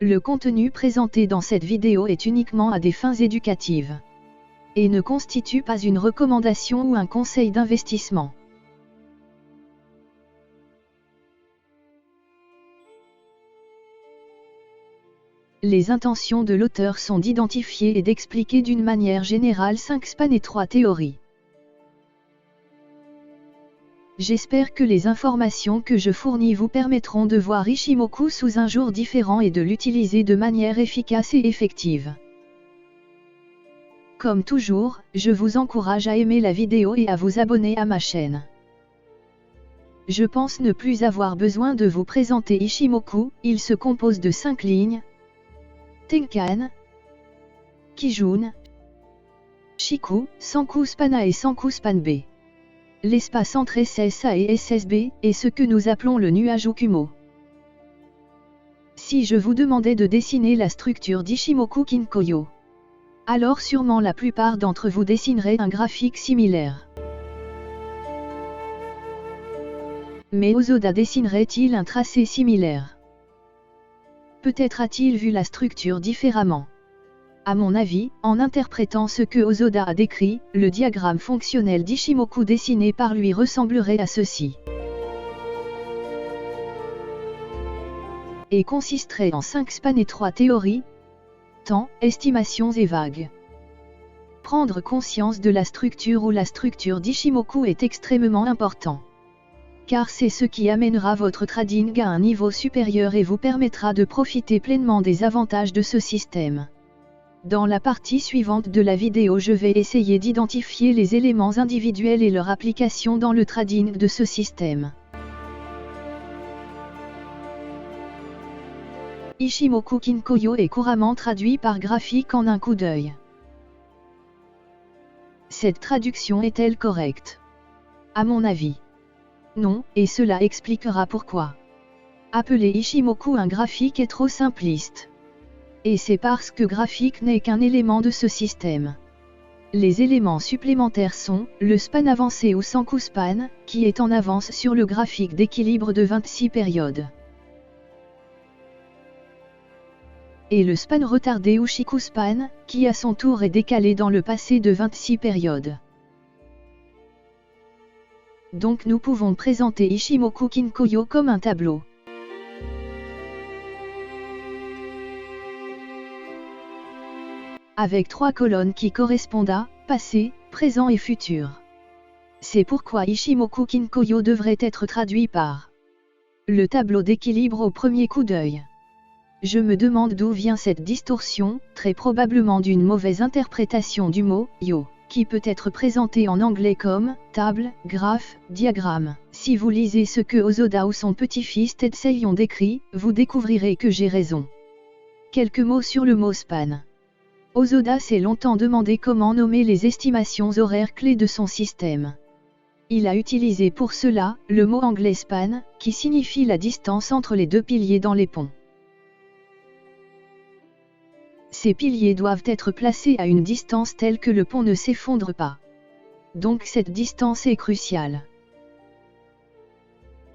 Le contenu présenté dans cette vidéo est uniquement à des fins éducatives et ne constitue pas une recommandation ou un conseil d'investissement. Les intentions de l'auteur sont d'identifier et d'expliquer d'une manière générale 5 spans et 3 théories. J'espère que les informations que je fournis vous permettront de voir Ishimoku sous un jour différent et de l'utiliser de manière efficace et effective. Comme toujours, je vous encourage à aimer la vidéo et à vous abonner à ma chaîne. Je pense ne plus avoir besoin de vous présenter Ishimoku, il se compose de 5 lignes. Tenkan, Kijun, Shiku, Sanku Span A et Sanku Span B. L'espace entre SSA et SSB est ce que nous appelons le nuage Okumo. Si je vous demandais de dessiner la structure d'Ishimoku Kinkoyo, alors sûrement la plupart d'entre vous dessineraient un graphique similaire. Mais Osoda dessinerait-il un tracé similaire? Peut-être a-t-il vu la structure différemment. À mon avis, en interprétant ce que Osoda a décrit, le diagramme fonctionnel d'Ishimoku dessiné par lui ressemblerait à ceci. Et consisterait en 5 spans et 3 théories. Temps, estimations et vagues. Prendre conscience de la structure ou la structure d'Ishimoku est extrêmement important. Car c'est ce qui amènera votre trading à un niveau supérieur et vous permettra de profiter pleinement des avantages de ce système. Dans la partie suivante de la vidéo, je vais essayer d'identifier les éléments individuels et leur application dans le trading de ce système. Ishimoku Kinkoyo est couramment traduit par graphique en un coup d'œil. Cette traduction est-elle correcte? À mon avis, non, et cela expliquera pourquoi. Appeler Ishimoku un graphique est trop simpliste. Et c'est parce que graphique n'est qu'un élément de ce système. Les éléments supplémentaires sont le span avancé ou Sanku Span, qui est en avance sur le graphique d'équilibre de 26 périodes. Et le span retardé ou Shiku Span, qui à son tour est décalé dans le passé de 26 périodes. Donc nous pouvons présenter Ishimoku Kinkoyo comme un tableau. Avec 3 colonnes qui correspondent à passé, présent et futur. C'est pourquoi Ishimoku Kinkoyo devrait être traduit par le tableau d'équilibre au premier coup d'œil. Je me demande d'où vient cette distorsion, très probablement d'une mauvaise interprétation du mot yo, qui peut être présenté en anglais comme table, graphe, diagramme. Si vous lisez ce que Osoda ou son petit-fils Tetsei ont décrit, vous découvrirez que j'ai raison. Quelques mots sur le mot span. Osoda s'est longtemps demandé comment nommer les estimations horaires clés de son système. Il a utilisé pour cela le mot anglais span, qui signifie la distance entre les deux piliers dans les ponts. Ces piliers doivent être placés à une distance telle que le pont ne s'effondre pas. Donc cette distance est cruciale.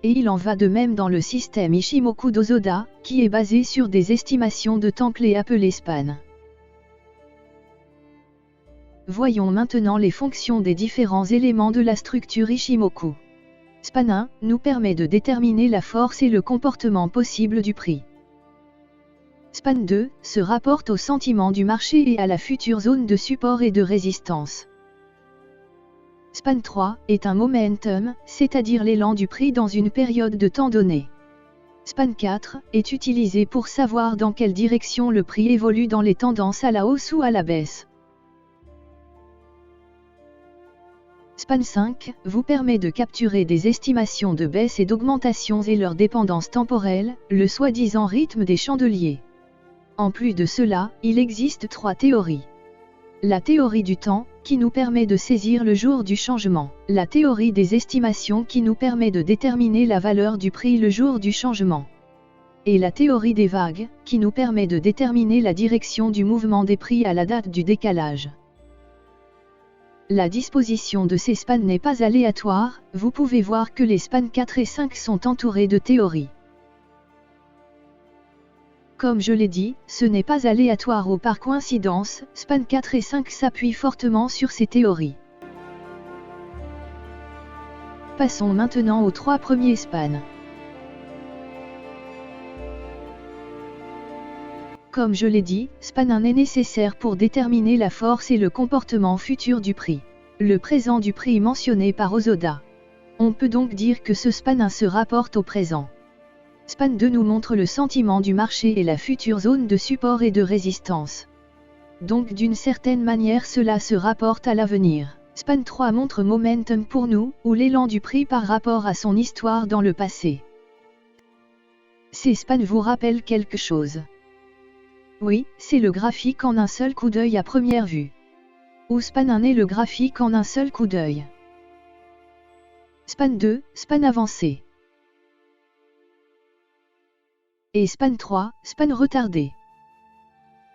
Et il en va de même dans le système Ishimoku d'Osoda, qui est basé sur des estimations de temps clés appelées span. Voyons maintenant les fonctions des différents éléments de la structure Ishimoku. Span 1 nous permet de déterminer la force et le comportement possible du prix. Span 2 se rapporte au sentiment du marché et à la future zone de support et de résistance. Span 3 est un momentum, c'est-à-dire l'élan du prix dans une période de temps donnée. Span 4 est utilisé pour savoir dans quelle direction le prix évolue dans les tendances à la hausse ou à la baisse. Span 5 vous permet de capturer des estimations de baisse et d'augmentation et leur dépendance temporelle, le soi-disant rythme des chandeliers. En plus de cela, il existe 3 théories. La théorie du temps, qui nous permet de saisir le jour du changement. La théorie des estimations qui nous permet de déterminer la valeur du prix le jour du changement. Et la théorie des vagues, qui nous permet de déterminer la direction du mouvement des prix à la date du décalage. La disposition de ces spans n'est pas aléatoire, vous pouvez voir que les spans 4 et 5 sont entourés de théories. Comme je l'ai dit, ce n'est pas aléatoire ou par coïncidence, SPAN 4 et 5 s'appuient fortement sur ces théories. Passons maintenant aux 3 premiers SPAN. Comme je l'ai dit, SPAN 1 est nécessaire pour déterminer la force et le comportement futur du prix. Le présent du prix mentionné par Osoda. On peut donc dire que ce SPAN 1 se rapporte au présent. SPAN 2 nous montre le sentiment du marché et la future zone de support et de résistance. Donc d'une certaine manière cela se rapporte à l'avenir. SPAN 3 montre momentum pour nous, ou l'élan du prix par rapport à son histoire dans le passé. Ces SPAN vous rappellent quelque chose? Oui, c'est le graphique en un seul coup d'œil à première vue. Ou SPAN 1 est le graphique en un seul coup d'œil. SPAN 2, SPAN avancé. Et SPAN 3, SPAN retardé.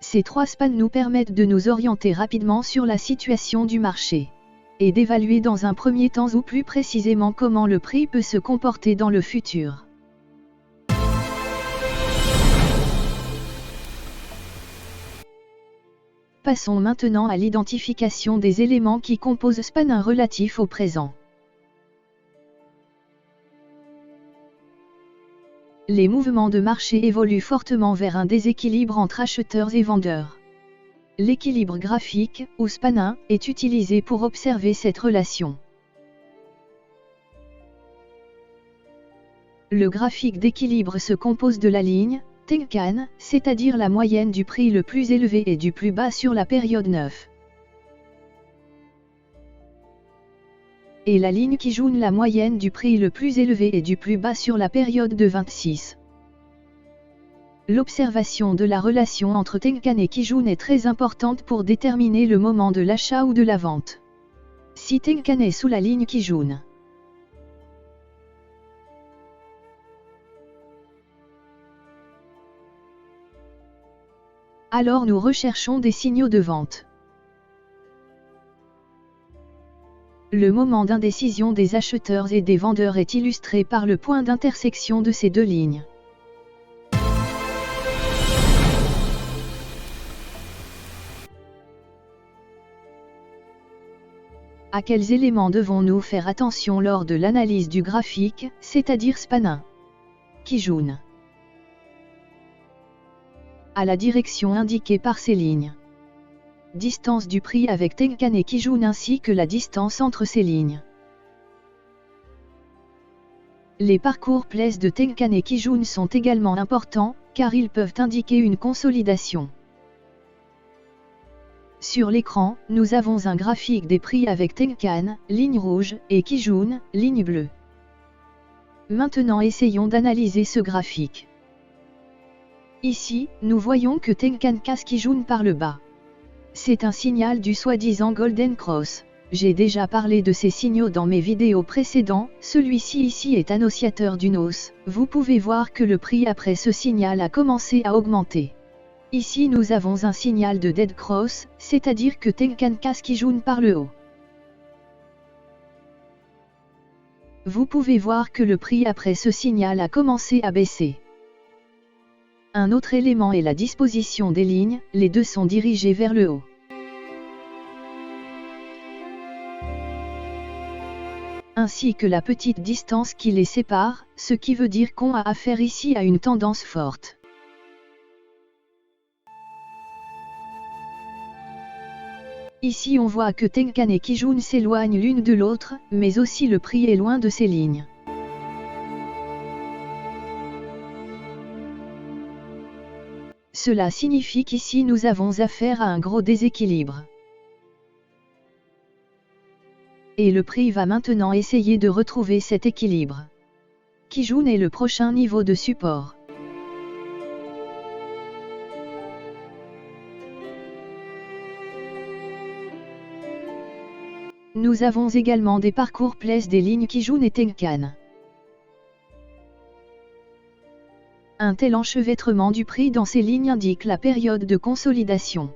Ces 3 SPAN nous permettent de nous orienter rapidement sur la situation du marché. Et d'évaluer dans un premier temps ou plus précisément comment le prix peut se comporter dans le futur. Passons maintenant à l'identification des éléments qui composent SPAN 1 relatif au présent. Les mouvements de marché évoluent fortement vers un déséquilibre entre acheteurs et vendeurs. L'équilibre graphique, ou SPAN 1, est utilisé pour observer cette relation. Le graphique d'équilibre se compose de la ligne Tenkan, c'est-à-dire la moyenne du prix le plus élevé et du plus bas sur la période 9. Et la ligne Kijun, la moyenne du prix le plus élevé et du plus bas sur la période de 26. L'observation de la relation entre Tenkan et Kijun est très importante pour déterminer le moment de l'achat ou de la vente. Si Tenkan est sous la ligne Kijun, alors nous recherchons des signaux de vente. Le moment d'indécision des acheteurs et des vendeurs est illustré par le point d'intersection de ces deux lignes. À quels éléments devons-nous faire attention lors de l'analyse du graphique, c'est-à-dire SPAN 1? Kijun. À la direction indiquée par ces lignes. Distance du prix avec Tenkan et Kijun ainsi que la distance entre ces lignes. Les parcours place de Tenkan et Kijun sont également importants, car ils peuvent indiquer une consolidation. Sur l'écran, nous avons un graphique des prix avec Tenkan, ligne rouge, et Kijun, ligne bleue. Maintenant essayons d'analyser ce graphique. Ici, nous voyons que Tenkan casse Kijun par le bas. C'est un signal du soi-disant Golden Cross. J'ai déjà parlé de ces signaux dans mes vidéos précédentes, celui-ci ici est annonciateur d'une hausse. Vous pouvez voir que le prix après ce signal a commencé à augmenter. Ici nous avons un signal de Dead Cross, c'est-à-dire que Tenkan casse Kijun par le haut. Vous pouvez voir que le prix après ce signal a commencé à baisser. Un autre élément est la disposition des lignes, les deux sont dirigés vers le haut. Ainsi que la petite distance qui les sépare, ce qui veut dire qu'on a affaire ici à une tendance forte. Ici on voit que Tenkan et Kijun s'éloignent l'une de l'autre, mais aussi le prix est loin de ces lignes. Cela signifie qu'ici nous avons affaire à un gros déséquilibre. Et le prix va maintenant essayer de retrouver cet équilibre. Kijun est le prochain niveau de support. Nous avons également des parcours place des lignes Kijun et Tenkan. Un tel enchevêtrement du prix dans ces lignes indique la période de consolidation.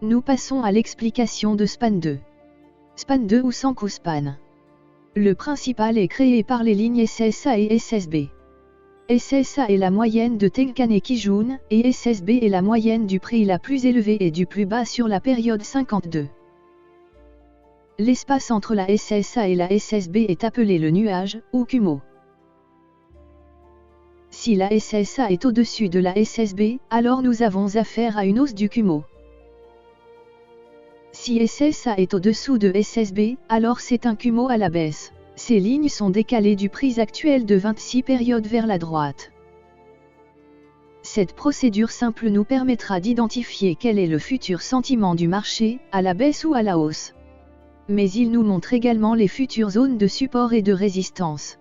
Nous passons à l'explication de Span 2. Span 2 ou Senkou Span. Le principal est créé par les lignes SSA et SSB. SSA est la moyenne de Tenkan et Kijun, et SSB est la moyenne du prix la plus élevée et du plus bas sur la période 52. L'espace entre la SSA et la SSB est appelé le nuage, ou Kumo. Si la SSA est au-dessus de la SSB, alors nous avons affaire à une hausse du Kumo. Si SSA est au-dessous de SSB, alors c'est un Kumo à la baisse. Ces lignes sont décalées du prix actuel de 26 périodes vers la droite. Cette procédure simple nous permettra d'identifier quel est le futur sentiment du marché, à la baisse ou à la hausse. Mais il nous montre également les futures zones de support et de résistance.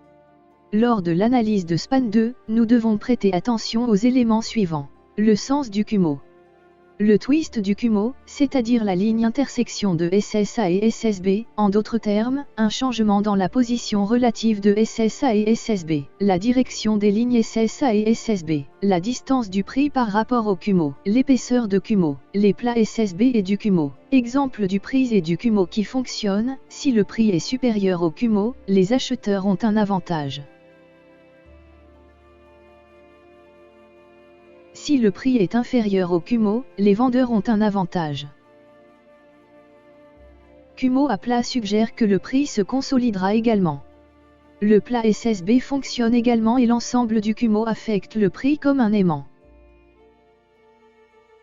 Lors de l'analyse de Span 2, nous devons prêter attention aux éléments suivants. Le sens du Kumo. Le twist du Kumo, c'est-à-dire la ligne intersection de SSA et SSB, en d'autres termes, un changement dans la position relative de SSA et SSB, la direction des lignes SSA et SSB, la distance du prix par rapport au Kumo, l'épaisseur de Kumo, les plats SSB et du Kumo. Exemple du prix et du Kumo qui fonctionne, si le prix est supérieur au Kumo, les acheteurs ont un avantage. Si le prix est inférieur au Kumo, les vendeurs ont un avantage. Kumo à plat suggère que le prix se consolidera également. Le plat SSB fonctionne également et l'ensemble du Kumo affecte le prix comme un aimant.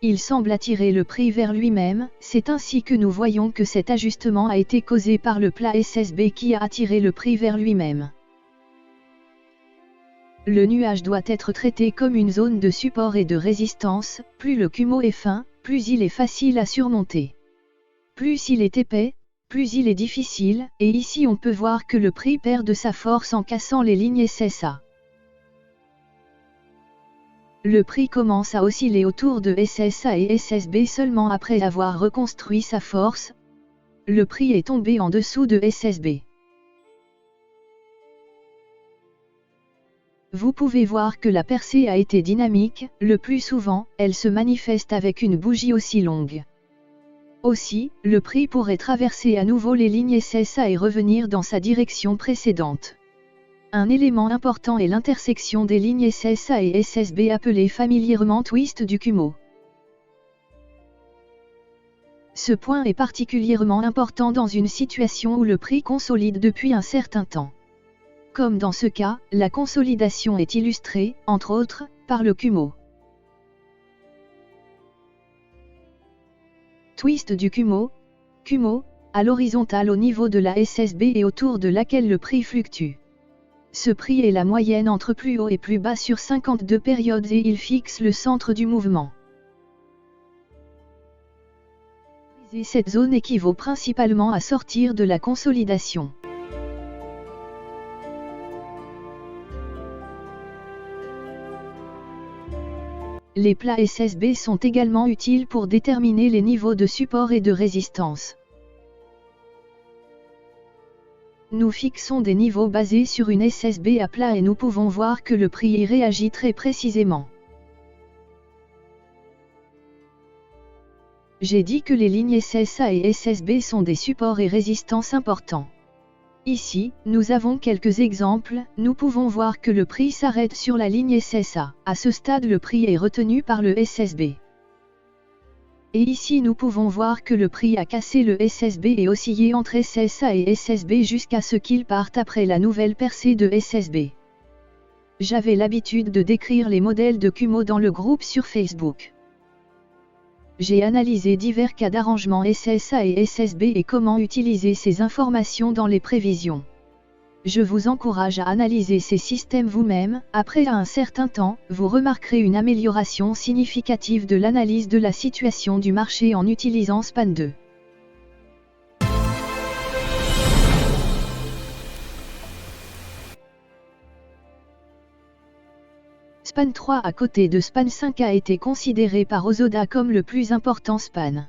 Il semble attirer le prix vers lui-même, c'est ainsi que nous voyons que cet ajustement a été causé par le plat SSB qui a attiré le prix vers lui-même. Le nuage doit être traité comme une zone de support et de résistance, plus le Kumo est fin, plus il est facile à surmonter. Plus il est épais, plus il est difficile, et ici on peut voir que le prix perd de sa force en cassant les lignes SSA. Le prix commence à osciller autour de SSA et SSB seulement après avoir reconstruit sa force. Le prix est tombé en dessous de SSB. Vous pouvez voir que la percée a été dynamique, le plus souvent, elle se manifeste avec une bougie aussi longue. Aussi, le prix pourrait traverser à nouveau les lignes SSA et revenir dans sa direction précédente. Un élément important est l'intersection des lignes SSA et SSB appelée familièrement twist du Kumo. Ce point est particulièrement important dans une situation où le prix consolide depuis un certain temps. Comme dans ce cas, la consolidation est illustrée, entre autres, par le Kumo. Twist du Kumo. Kumo, à l'horizontale au niveau de la SSB et autour de laquelle le prix fluctue. Ce prix est la moyenne entre plus haut et plus bas sur 52 périodes et il fixe le centre du mouvement. Et cette zone équivaut principalement à sortir de la consolidation. Les plats SSB sont également utiles pour déterminer les niveaux de support et de résistance. Nous fixons des niveaux basés sur une SSB à plat et nous pouvons voir que le prix y réagit très précisément. J'ai dit que les lignes SSA et SSB sont des supports et résistances importants. Ici, nous avons quelques exemples, nous pouvons voir que le prix s'arrête sur la ligne SSA. À ce stade le prix est retenu par le SSB. Et ici nous pouvons voir que le prix a cassé le SSB et oscillé entre SSA et SSB jusqu'à ce qu'il parte après la nouvelle percée de SSB. J'avais l'habitude de décrire les modèles de Kumo dans le groupe sur Facebook. J'ai analysé divers cas d'arrangement SSA et SSB et comment utiliser ces informations dans les prévisions. Je vous encourage à analyser ces systèmes vous-même, après un certain temps, vous remarquerez une amélioration significative de l'analyse de la situation du marché en utilisant Span 2. Span 3 à côté de Span 5 a été considéré par Osoda comme le plus important span.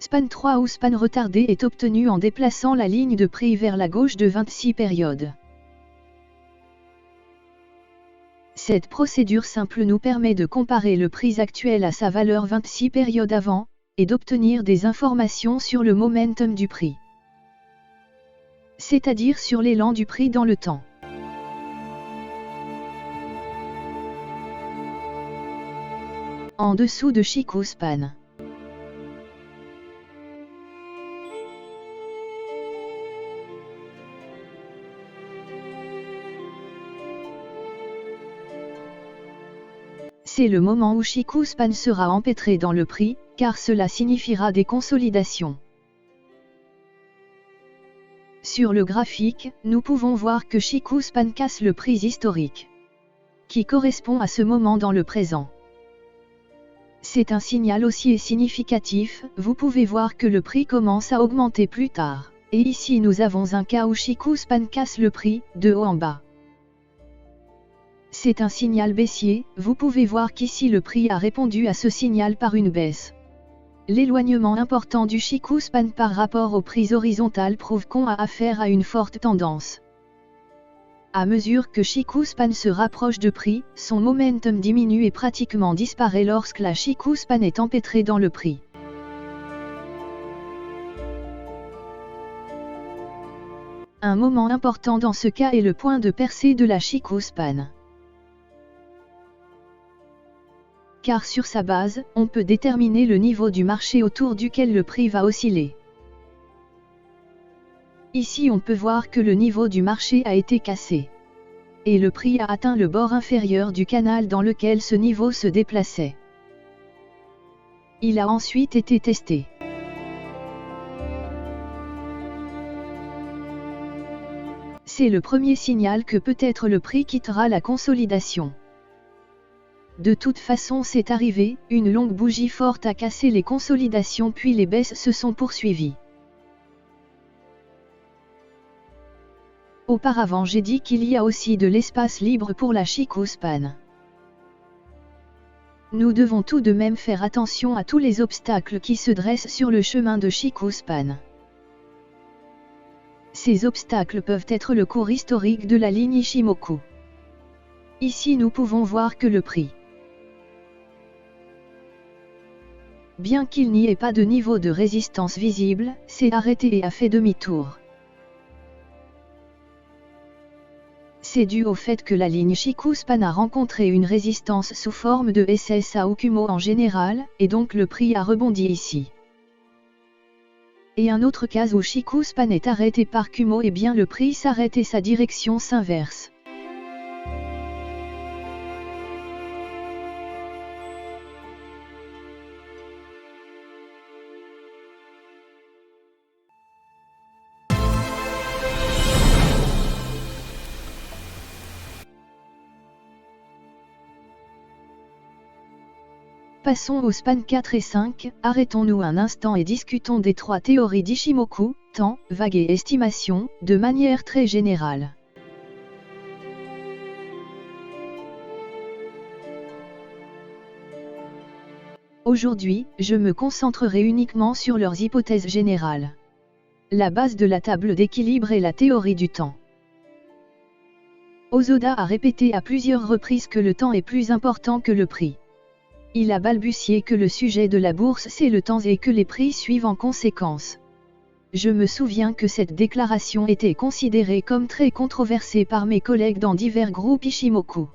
Span 3 ou span retardé est obtenu en déplaçant la ligne de prix vers la gauche de 26 périodes. Cette procédure simple nous permet de comparer le prix actuel à sa valeur 26 périodes avant, et d'obtenir des informations sur le momentum du prix. C'est-à-dire sur l'élan du prix dans le temps. En dessous de Chikou Span. C'est le moment où Chikou Span sera empêtré dans le prix, car cela signifiera des consolidations. Sur le graphique, nous pouvons voir que Chikou Span casse le prix historique, qui correspond à ce moment dans le présent. C'est un signal haussier significatif, vous pouvez voir que le prix commence à augmenter plus tard. Et ici nous avons un cas où Chikou Span casse le prix, de haut en bas. C'est un signal baissier, vous pouvez voir qu'ici le prix a répondu à ce signal par une baisse. L'éloignement important du Chikou Span par rapport au prix horizontal prouve qu'on a affaire à une forte tendance. À mesure que Chikou Span se rapproche de prix, son momentum diminue et pratiquement disparaît lorsque la Chikou Span est empêtrée dans le prix. Un moment important dans ce cas est le point de percée de la Chikou Span. Car sur sa base, on peut déterminer le niveau du marché autour duquel le prix va osciller. Ici on peut voir que le niveau du marché a été cassé. Et le prix a atteint le bord inférieur du canal dans lequel ce niveau se déplaçait. Il a ensuite été testé. C'est le premier signal que peut-être le prix quittera la consolidation. De toute façon c'est arrivé, une longue bougie forte a cassé les consolidations puis les baisses se sont poursuivies. Auparavant j'ai dit qu'il y a aussi de l'espace libre pour la Chikou Span. Nous devons tout de même faire attention à tous les obstacles qui se dressent sur le chemin de Chikou Span. Ces obstacles peuvent être le cours historique de la ligne Ichimoku. Ici nous pouvons voir que le prix, bien qu'il n'y ait pas de niveau de résistance visible, s'est arrêté et a fait demi-tour. C'est dû au fait que la ligne Chikou Span a rencontré une résistance sous forme de SSA ou Kumo en général, et donc le prix a rebondi ici. Et un autre cas où Chikou Span est arrêté par Kumo et bien le prix s'arrête et sa direction s'inverse. Passons au span 4 et 5, arrêtons-nous un instant et discutons des trois théories d'Ichimoku, temps, vague et estimation, de manière très générale. Aujourd'hui, je me concentrerai uniquement sur leurs hypothèses générales. La base de la table d'équilibre est la théorie du temps. Osoda a répété à plusieurs reprises que le temps est plus important que le prix. Il a balbutié que le sujet de la bourse c'est le temps et que les prix suivent en conséquence. Je me souviens que cette déclaration était considérée comme très controversée par mes collègues dans divers groupes Ichimoku.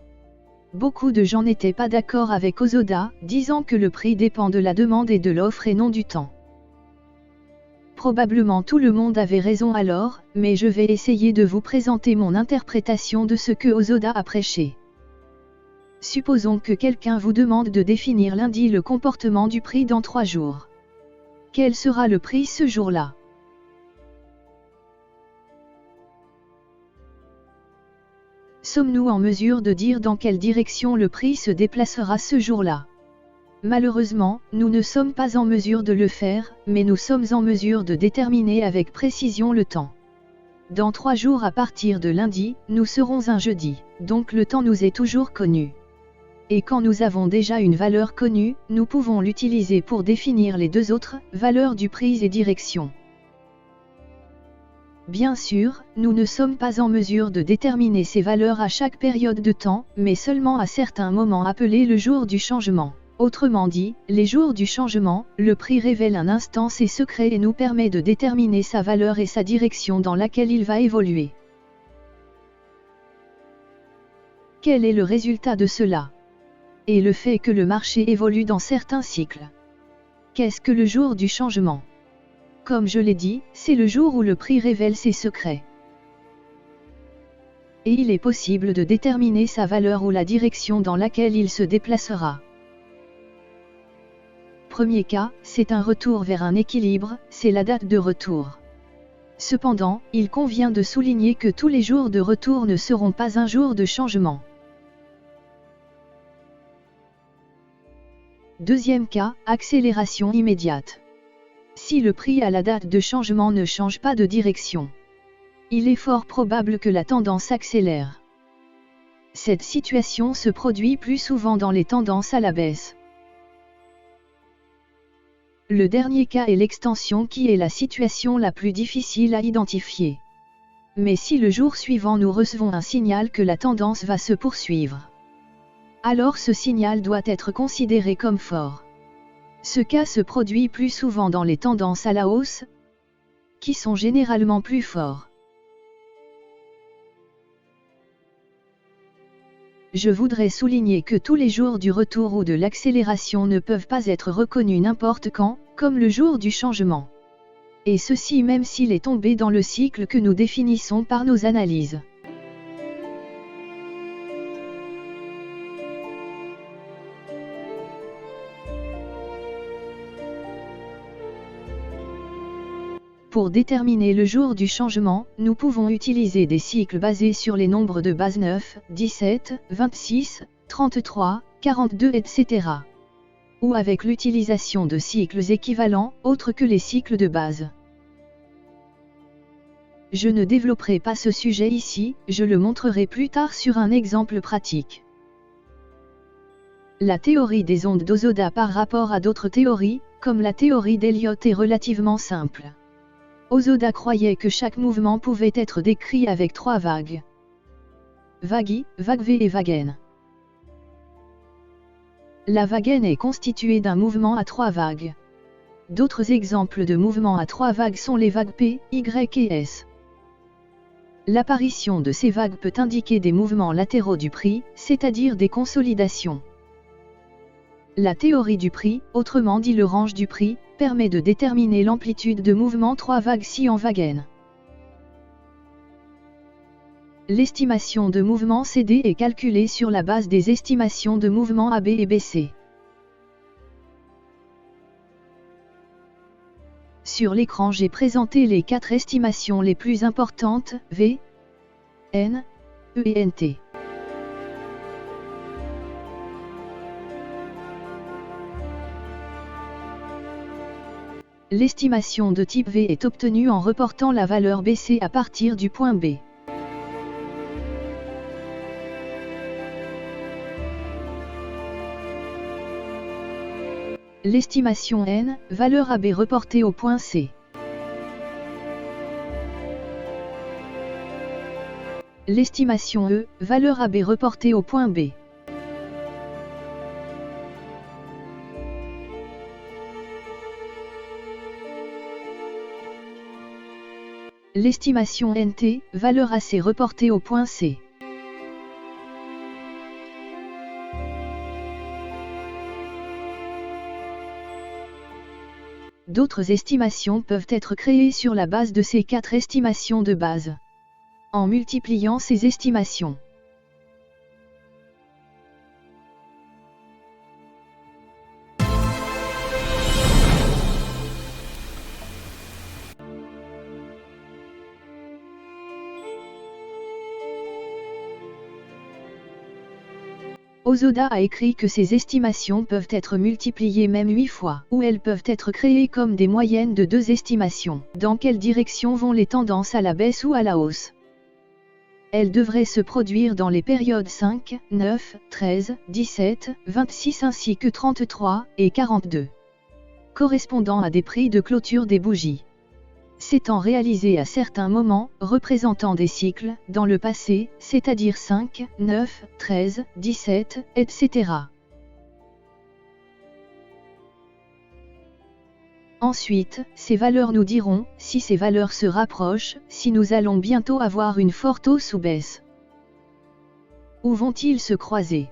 Beaucoup de gens n'étaient pas d'accord avec Osoda, disant que le prix dépend de la demande et de l'offre et non du temps. Probablement tout le monde avait raison alors, mais je vais essayer de vous présenter mon interprétation de ce que Osoda a prêché. Supposons que quelqu'un vous demande de définir lundi le comportement du prix dans 3 jours. Quel sera le prix ce jour-là? Sommes-nous en mesure de dire dans quelle direction le prix se déplacera ce jour-là? Malheureusement, nous ne sommes pas en mesure de le faire, mais nous sommes en mesure de déterminer avec précision le temps. Dans 3 jours à partir de lundi, nous serons un jeudi, donc le temps nous est toujours connu. Et quand nous avons déjà une valeur connue, nous pouvons l'utiliser pour définir les deux autres, valeurs du prix et direction. Bien sûr, nous ne sommes pas en mesure de déterminer ces valeurs à chaque période de temps, mais seulement à certains moments appelés le jour du changement. Autrement dit, les jours du changement, le prix révèle un instant ses secrets et nous permet de déterminer sa valeur et sa direction dans laquelle il va évoluer. Quel est le résultat de cela? Et le fait que le marché évolue dans certains cycles. Qu'est-ce que le jour du changement? Comme je l'ai dit, c'est le jour où le prix révèle ses secrets. Et il est possible de déterminer sa valeur ou la direction dans laquelle il se déplacera. Premier cas, c'est un retour vers un équilibre, c'est la date de retour. Cependant, il convient de souligner que tous les jours de retour ne seront pas un jour de changement. Deuxième cas, accélération immédiate. Si le prix à la date de changement ne change pas de direction, il est fort probable que la tendance accélère. Cette situation se produit plus souvent dans les tendances à la baisse. Le dernier cas est l'extension qui est la situation la plus difficile à identifier. Mais si le jour suivant nous recevons un signal que la tendance va se poursuivre, alors ce signal doit être considéré comme fort. Ce cas se produit plus souvent dans les tendances à la hausse, qui sont généralement plus forts. Je voudrais souligner que tous les jours du retour ou de l'accélération ne peuvent pas être reconnus n'importe quand, comme le jour du changement. Et ceci même s'il est tombé dans le cycle que nous définissons par nos analyses. Pour déterminer le jour du changement, nous pouvons utiliser des cycles basés sur les nombres de base 9, 17, 26, 33, 42 etc. Ou avec l'utilisation de cycles équivalents, autres que les cycles de base. Je ne développerai pas ce sujet ici, je le montrerai plus tard sur un exemple pratique. La théorie des ondes d'Hosoda par rapport à d'autres théories, comme la théorie d'Elliott est relativement simple. Hosoda croyait que chaque mouvement pouvait être décrit avec 3 vagues. Vague I, vague V et vague N. La vague N est constituée d'un mouvement à 3 vagues. D'autres exemples de mouvements à 3 vagues sont les vagues P, Y et S. L'apparition de ces vagues peut indiquer des mouvements latéraux du prix, c'est-à-dire des consolidations. La théorie du prix, autrement dit le range du prix, permet de déterminer l'amplitude de mouvement 3 vagues si en vague N. L'estimation de mouvement CD est calculée sur la base des estimations de mouvement AB et BC. Sur l'écran j'ai présenté les 4 estimations les plus importantes, V, N, E et NT. L'estimation de type V est obtenue en reportant la valeur BC à partir du point B. L'estimation N, valeur AB reportée au point C. L'estimation E, valeur AB reportée au point B. L'estimation NT, valeur AC reportée au point C. D'autres estimations peuvent être créées sur la base de ces 4 estimations de base. En multipliant ces estimations. Hosoda a écrit que ces estimations peuvent être multipliées même 8 fois, ou elles peuvent être créées comme des moyennes de 2 estimations. Dans quelle direction vont les tendances à la baisse ou à la hausse? Elles devraient se produire dans les périodes 5, 9, 13, 17, 26 ainsi que 33 et 42, correspondant à des prix de clôture des bougies. s'étant réalisés à certains moments, représentant des cycles, dans le passé, c'est-à-dire 5, 9, 13, 17, etc. Ensuite, ces valeurs nous diront, si ces valeurs se rapprochent, si nous allons bientôt avoir une forte hausse ou baisse. Où vont-ils se croiser?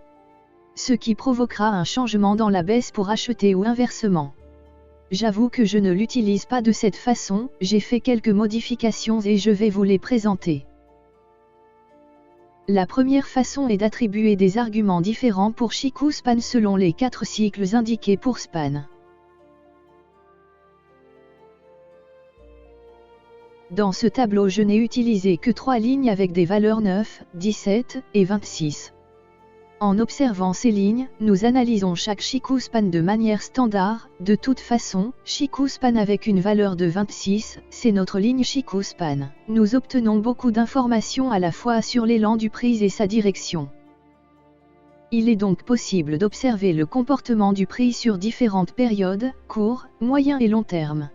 Ce qui provoquera un changement dans la baisse pour acheter ou inversement. J'avoue que je ne l'utilise pas de cette façon, j'ai fait quelques modifications et je vais vous les présenter. La première façon est d'attribuer des arguments différents pour chaque span selon les 4 cycles indiqués pour span. Dans ce tableau, je n'ai utilisé que 3 lignes avec des valeurs 9, 17 et 26. En observant ces lignes, nous analysons chaque span de manière standard. De toute façon, span avec une valeur de 26, c'est notre ligne span. Nous obtenons beaucoup d'informations à la fois sur l'élan du prix et sa direction. Il est donc possible d'observer le comportement du prix sur différentes périodes, court, moyen et long terme.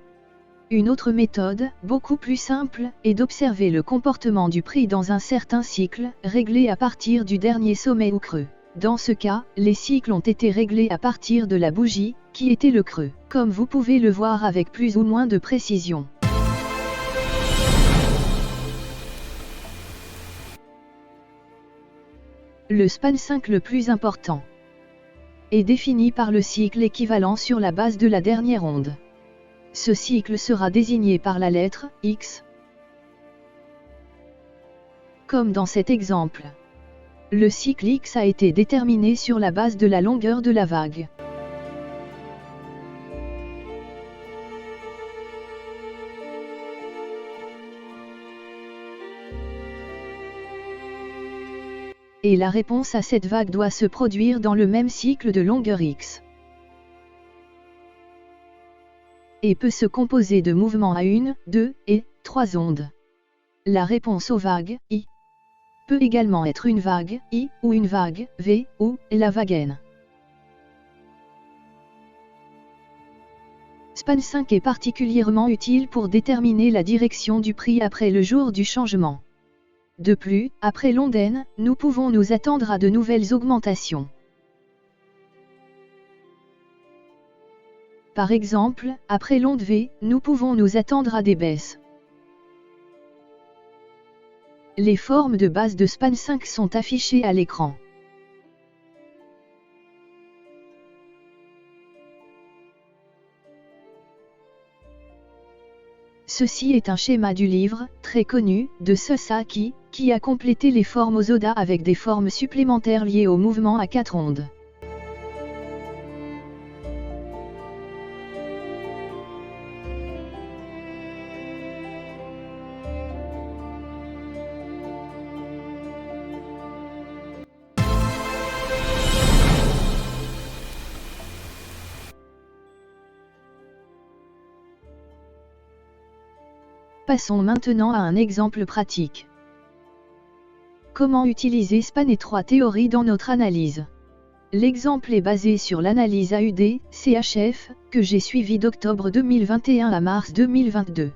Une autre méthode, beaucoup plus simple, est d'observer le comportement du prix dans un certain cycle, réglé à partir du dernier sommet ou creux. Dans ce cas, les cycles ont été réglés à partir de la bougie, qui était le creux, comme vous pouvez le voir avec plus ou moins de précision. Le span 5 le plus important est défini par le cycle équivalent sur la base de la dernière onde. Ce cycle sera désigné par la lettre X. Comme dans cet exemple. Le cycle X a été déterminé sur la base de la longueur de la vague. Et la réponse à cette vague doit se produire dans le même cycle de longueur X. Et peut se composer de mouvements à 1, 2 et 3 ondes. La réponse aux vagues, I, peut également être une vague, I, ou une vague, V, ou la vague N. Span 5 est particulièrement utile pour déterminer la direction du prix après le jour du changement. De plus, après l'onde N, nous pouvons nous attendre à de nouvelles augmentations. Par exemple, après l'onde V, nous pouvons nous attendre à des baisses. Les formes de base de span 5 sont affichées à l'écran. Ceci est un schéma du livre, très connu, de Sasaki, qui a complété les formes aux Oda avec des formes supplémentaires liées au mouvement à 4 ondes. Passons maintenant à un exemple pratique. Comment utiliser span et 3 théories dans notre analyse? L'exemple est basé sur l'analyse AUD, CHF, que j'ai suivie d'octobre 2021 à mars 2022.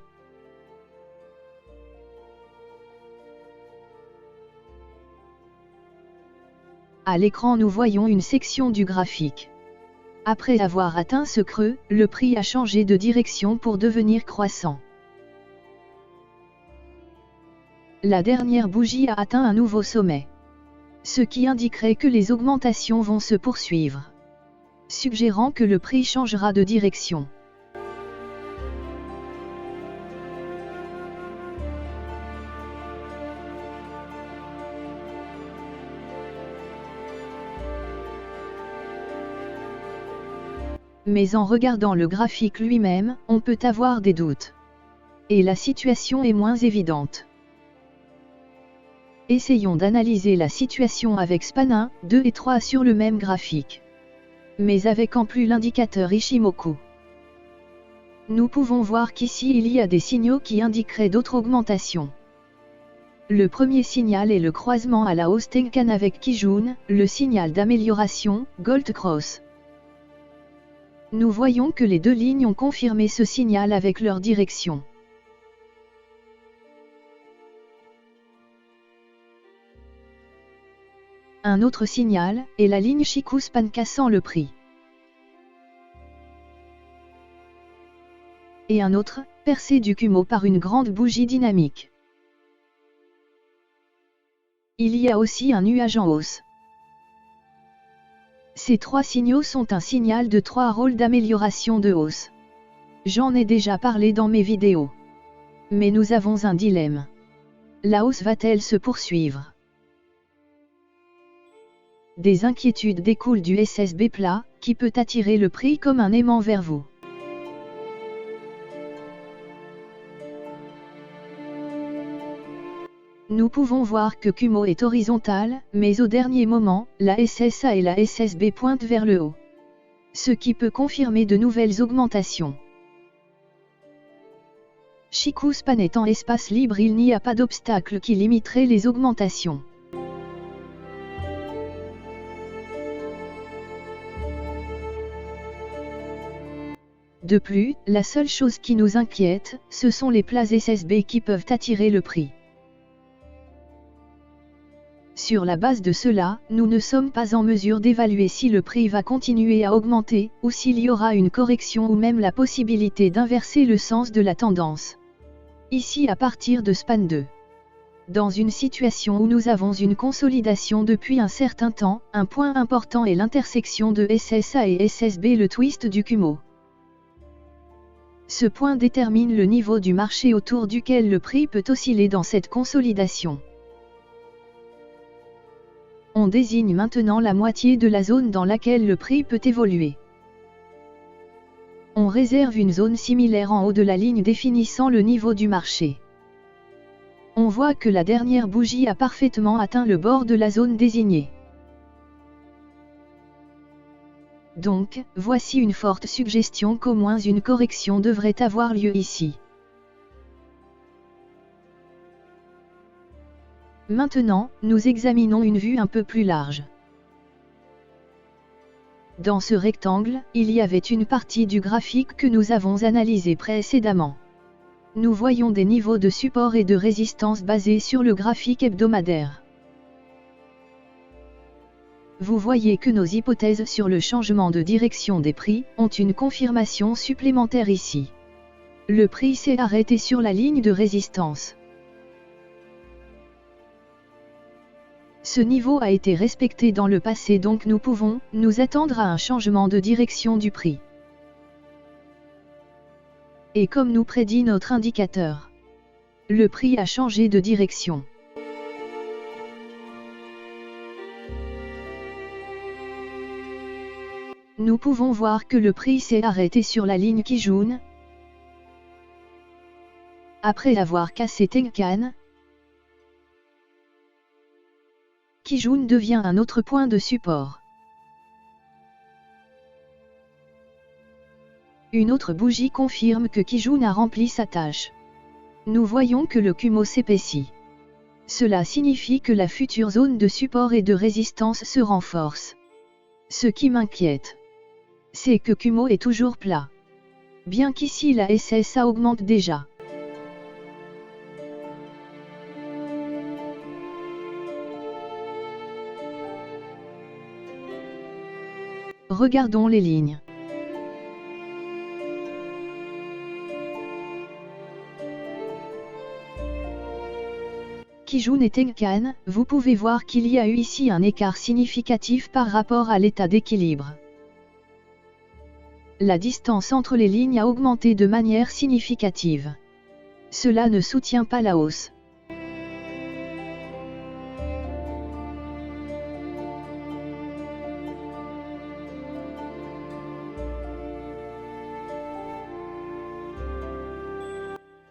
À l'écran, nous voyons une section du graphique. Après avoir atteint ce creux, le prix a changé de direction pour devenir croissant. La dernière bougie a atteint un nouveau sommet. Ce qui indiquerait que les augmentations vont se poursuivre. Suggérant que le prix changera de direction. Mais en regardant le graphique lui-même, on peut avoir des doutes. Et la situation est moins évidente. Essayons d'analyser la situation avec span 1, 2 et 3 sur le même graphique. Mais avec en plus l'indicateur Ishimoku. Nous pouvons voir qu'ici il y a des signaux qui indiqueraient d'autres augmentations. Le premier signal est le croisement à la hausse Tenkan avec Kijun, le signal d'amélioration, Gold Cross. Nous voyons que les deux lignes ont confirmé ce signal avec leur direction. Un autre signal est la ligne Chikou-Span cassant le prix. Et un autre, percée du Kumo par une grande bougie dynamique. Il y a aussi un nuage en hausse. Ces trois signaux sont un signal de 3 rôles d'amélioration de hausse. J'en ai déjà parlé dans mes vidéos. Mais nous avons un dilemme. La hausse va-t-elle se poursuivre? Des inquiétudes découlent du SSB plat, qui peut attirer le prix comme un aimant vers vous. Nous pouvons voir que Kumo est horizontal, mais au dernier moment, la SSA et la SSB pointent vers le haut. Ce qui peut confirmer de nouvelles augmentations. Chikou-Span étant espace libre, il n'y a pas d'obstacle qui limiterait les augmentations. De plus, la seule chose qui nous inquiète, ce sont les plats SSB qui peuvent attirer le prix. Sur la base de cela, nous ne sommes pas en mesure d'évaluer si le prix va continuer à augmenter, ou s'il y aura une correction ou même la possibilité d'inverser le sens de la tendance. Ici à partir de Span 2. Dans une situation où nous avons une consolidation depuis un certain temps, un point important est l'intersection de SSA et SSB, le twist du Kumo. Ce point détermine le niveau du marché autour duquel le prix peut osciller dans cette consolidation. On désigne maintenant la moitié de la zone dans laquelle le prix peut évoluer. On réserve une zone similaire en haut de la ligne définissant le niveau du marché. On voit que la dernière bougie a parfaitement atteint le bord de la zone désignée. Donc, voici une forte suggestion qu'au moins une correction devrait avoir lieu ici. Maintenant, nous examinons une vue un peu plus large. Dans ce rectangle, il y avait une partie du graphique que nous avons analysé précédemment. Nous voyons des niveaux de support et de résistance basés sur le graphique hebdomadaire. Vous voyez que nos hypothèses sur le changement de direction des prix ont une confirmation supplémentaire ici. Le prix s'est arrêté sur la ligne de résistance. Ce niveau a été respecté dans le passé, donc nous pouvons nous attendre à un changement de direction du prix. Et comme nous prédit notre indicateur, le prix a changé de direction. Nous pouvons voir que le prix s'est arrêté sur la ligne Kijun. Après avoir cassé Tenkan, Kijun devient un autre point de support. Une autre bougie confirme que Kijun a rempli sa tâche. Nous voyons que le Kumo s'épaissit. Cela signifie que la future zone de support et de résistance se renforce. Ce qui m'inquiète, c'est que Kumo est toujours plat. Bien qu'ici la SSA augmente déjà. Regardons les lignes. Kijun et Tenkan, vous pouvez voir qu'il y a eu ici un écart significatif par rapport à l'état d'équilibre. La distance entre les lignes a augmenté de manière significative. Cela ne soutient pas la hausse.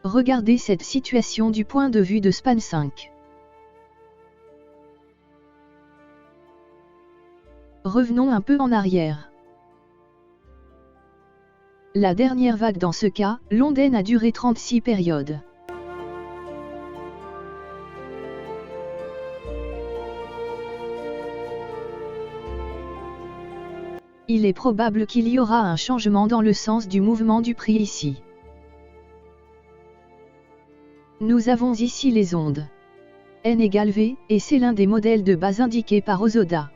Regardez cette situation du point de vue de Span 5. Revenons un peu en arrière. La dernière vague dans ce cas, l'ondaine a duré 36 périodes. Il est probable qu'il y aura un changement dans le sens du mouvement du prix ici. Nous avons ici les ondes. N égale V, et c'est l'un des modèles de base indiqués par Osoda.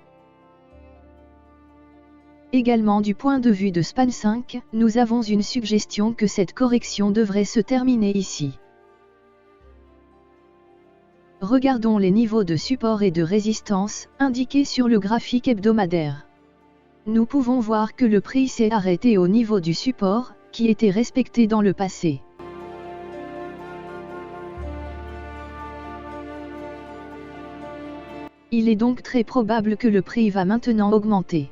Également du point de vue de Span 5, nous avons une suggestion que cette correction devrait se terminer ici. Regardons les niveaux de support et de résistance, indiqués sur le graphique hebdomadaire. Nous pouvons voir que le prix s'est arrêté au niveau du support, qui était respecté dans le passé. Il est donc très probable que le prix va maintenant augmenter.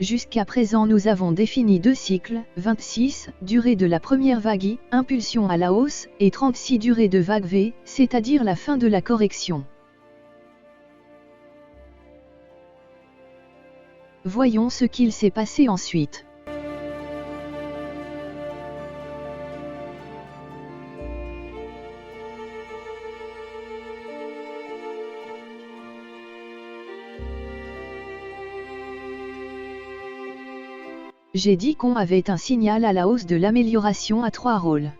Jusqu'à présent nous avons défini deux cycles, 26, durée de la première vague I, impulsion à la hausse, et 36 durée de vague V, c'est-à-dire la fin de la correction. Voyons ce qu'il s'est passé ensuite. J'ai dit qu'on avait un signal à la hausse de l'amélioration à 3 rôles.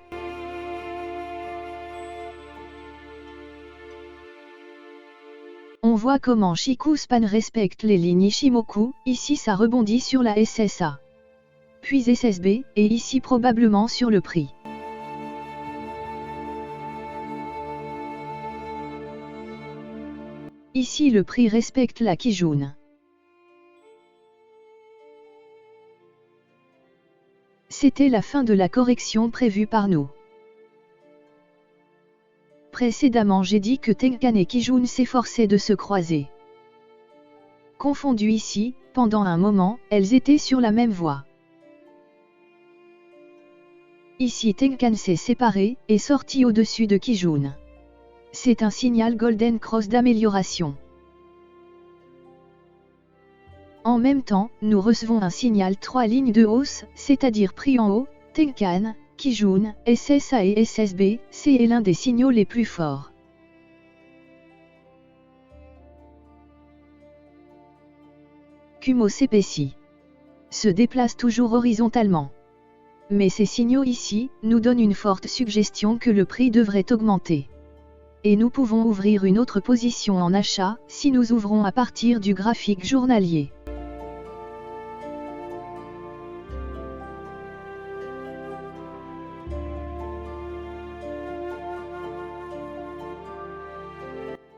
On voit comment Chikou-Span respecte les lignes Ichimoku, ici ça rebondit sur la SSA. Puis SSB, et ici probablement sur le prix. Ici le prix respecte la Kijun. C'était la fin de la correction prévue par nous. Précédemment j'ai dit que Tenkan et Kijun s'efforçaient de se croiser. Confondues ici, pendant un moment, elles étaient sur la même voie. Ici Tenkan s'est séparé, et sorti au-dessus de Kijun. C'est un signal Golden Cross d'amélioration. En même temps, nous recevons un signal 3 lignes de hausse, c'est-à-dire prix en haut, Tenkan, Kijun, SSA et SSB, c'est l'un des signaux les plus forts. Kumo s'épaissit. Se déplace toujours horizontalement. Mais ces signaux ici, nous donnent une forte suggestion que le prix devrait augmenter. Et nous pouvons ouvrir une autre position en achat, si nous ouvrons à partir du graphique journalier.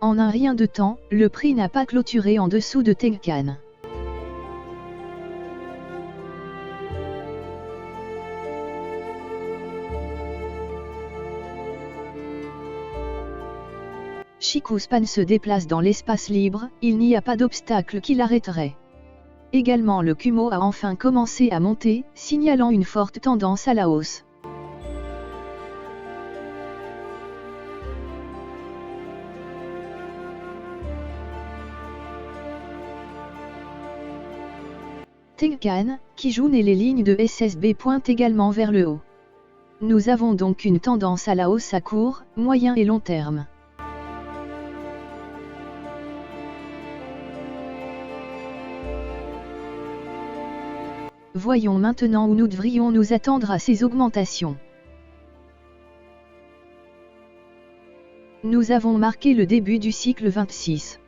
En un rien de temps, le prix n'a pas clôturé en dessous de Tenkan. Chikou-Span se déplace dans l'espace libre, il n'y a pas d'obstacle qui l'arrêterait. Également le Kumo a enfin commencé à monter, signalant une forte tendance à la hausse. Tenkan, Kijun et les lignes de SSB pointent également vers le haut. Nous avons donc une tendance à la hausse à court, moyen et long terme. Voyons maintenant où nous devrions nous attendre à ces augmentations. Nous avons marqué le début du cycle 26.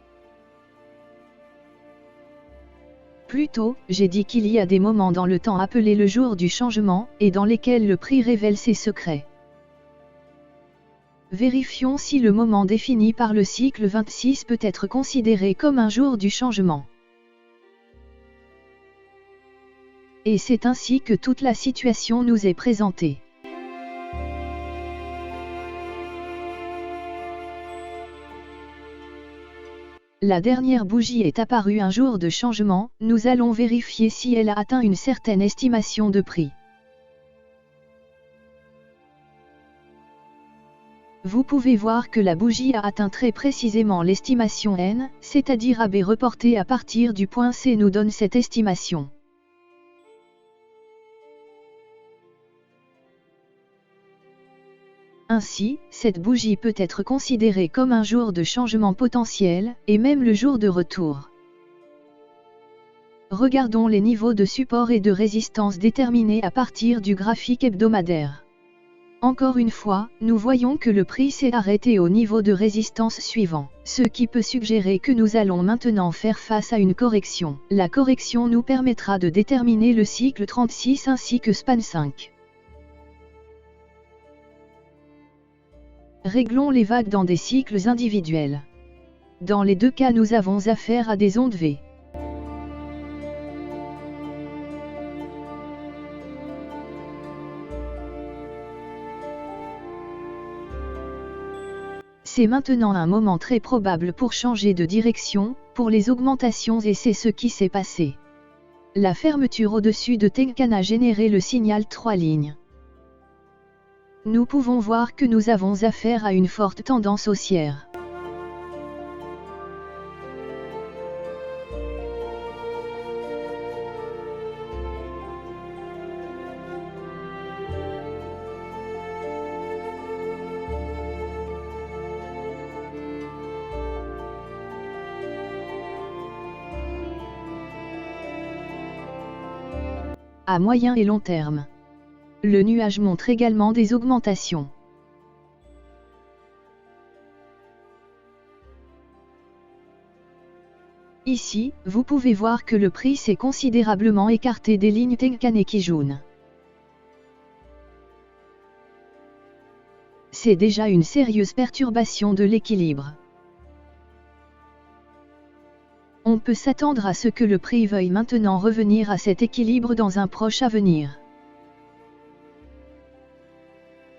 Plus tôt, j'ai dit qu'il y a des moments dans le temps appelés le jour du changement, et dans lesquels le prix révèle ses secrets. Vérifions si le moment défini par le cycle 26 peut être considéré comme un jour du changement. Et c'est ainsi que toute la situation nous est présentée. La dernière bougie est apparue un jour de changement, nous allons vérifier si elle a atteint une certaine estimation de prix. Vous pouvez voir que la bougie a atteint très précisément l'estimation N, c'est-à-dire AB reporté à partir du point C nous donne cette estimation. Ainsi, cette bougie peut être considérée comme un jour de changement potentiel, et même le jour de retour. Regardons les niveaux de support et de résistance déterminés à partir du graphique hebdomadaire. Encore une fois, nous voyons que le prix s'est arrêté au niveau de résistance suivant, ce qui peut suggérer que nous allons maintenant faire face à une correction. La correction nous permettra de déterminer le cycle 36 ainsi que span 5. Réglons les vagues dans des cycles individuels. Dans les deux cas, nous avons affaire à des ondes V. C'est maintenant un moment très probable pour changer de direction, pour les augmentations, et c'est ce qui s'est passé. La fermeture au-dessus de Tenkan a généré le signal 3 lignes. Nous pouvons voir que nous avons affaire à une forte tendance haussière. À moyen et long terme. Le nuage montre également des augmentations. Ici, vous pouvez voir que le prix s'est considérablement écarté des lignes Tenkan et Kijun. C'est déjà une sérieuse perturbation de l'équilibre. On peut s'attendre à ce que le prix veuille maintenant revenir à cet équilibre dans un proche avenir.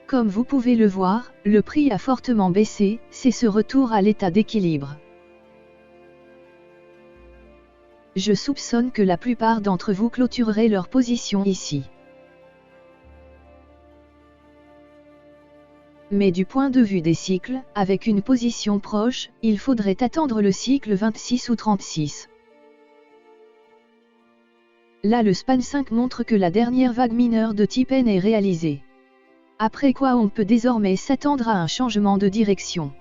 Comme vous pouvez le voir, le prix a fortement baissé, c'est ce retour à l'état d'équilibre. Je soupçonne que la plupart d'entre vous clôtureraient leur position ici. Mais du point de vue des cycles, avec une position proche, il faudrait attendre le cycle 26 ou 36. Là, le span 5 montre que la dernière vague mineure de type N est réalisée. Après quoi on peut désormais s'attendre à un changement de direction.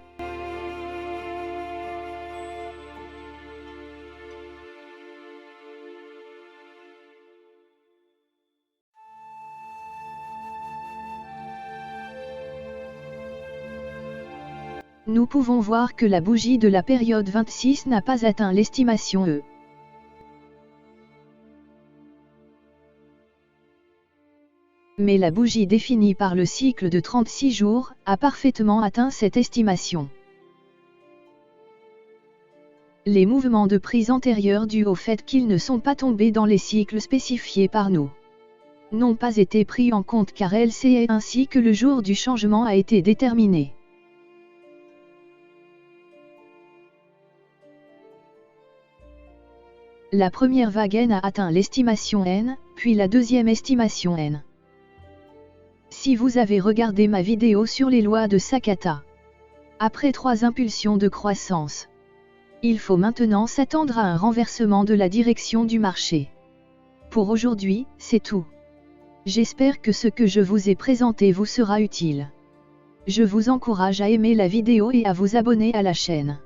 Nous pouvons voir que la bougie de la période 26 n'a pas atteint l'estimation E. Mais la bougie définie par le cycle de 36 jours a parfaitement atteint cette estimation. Les mouvements de prise antérieurs dus au fait qu'ils ne sont pas tombés dans les cycles spécifiés par nous n'ont pas été pris en compte car LCE ainsi que le jour du changement a été déterminé. La première vague N a atteint l'estimation N, puis la deuxième estimation N. Si vous avez regardé ma vidéo sur les lois de Sakata, après 3 impulsions de croissance, il faut maintenant s'attendre à un renversement de la direction du marché. Pour aujourd'hui, c'est tout. J'espère que ce que je vous ai présenté vous sera utile. Je vous encourage à aimer la vidéo et à vous abonner à la chaîne.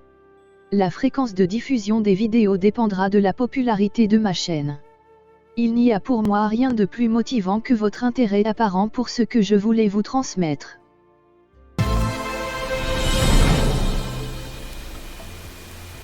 La fréquence de diffusion des vidéos dépendra de la popularité de ma chaîne. Il n'y a pour moi rien de plus motivant que votre intérêt apparent pour ce que je voulais vous transmettre.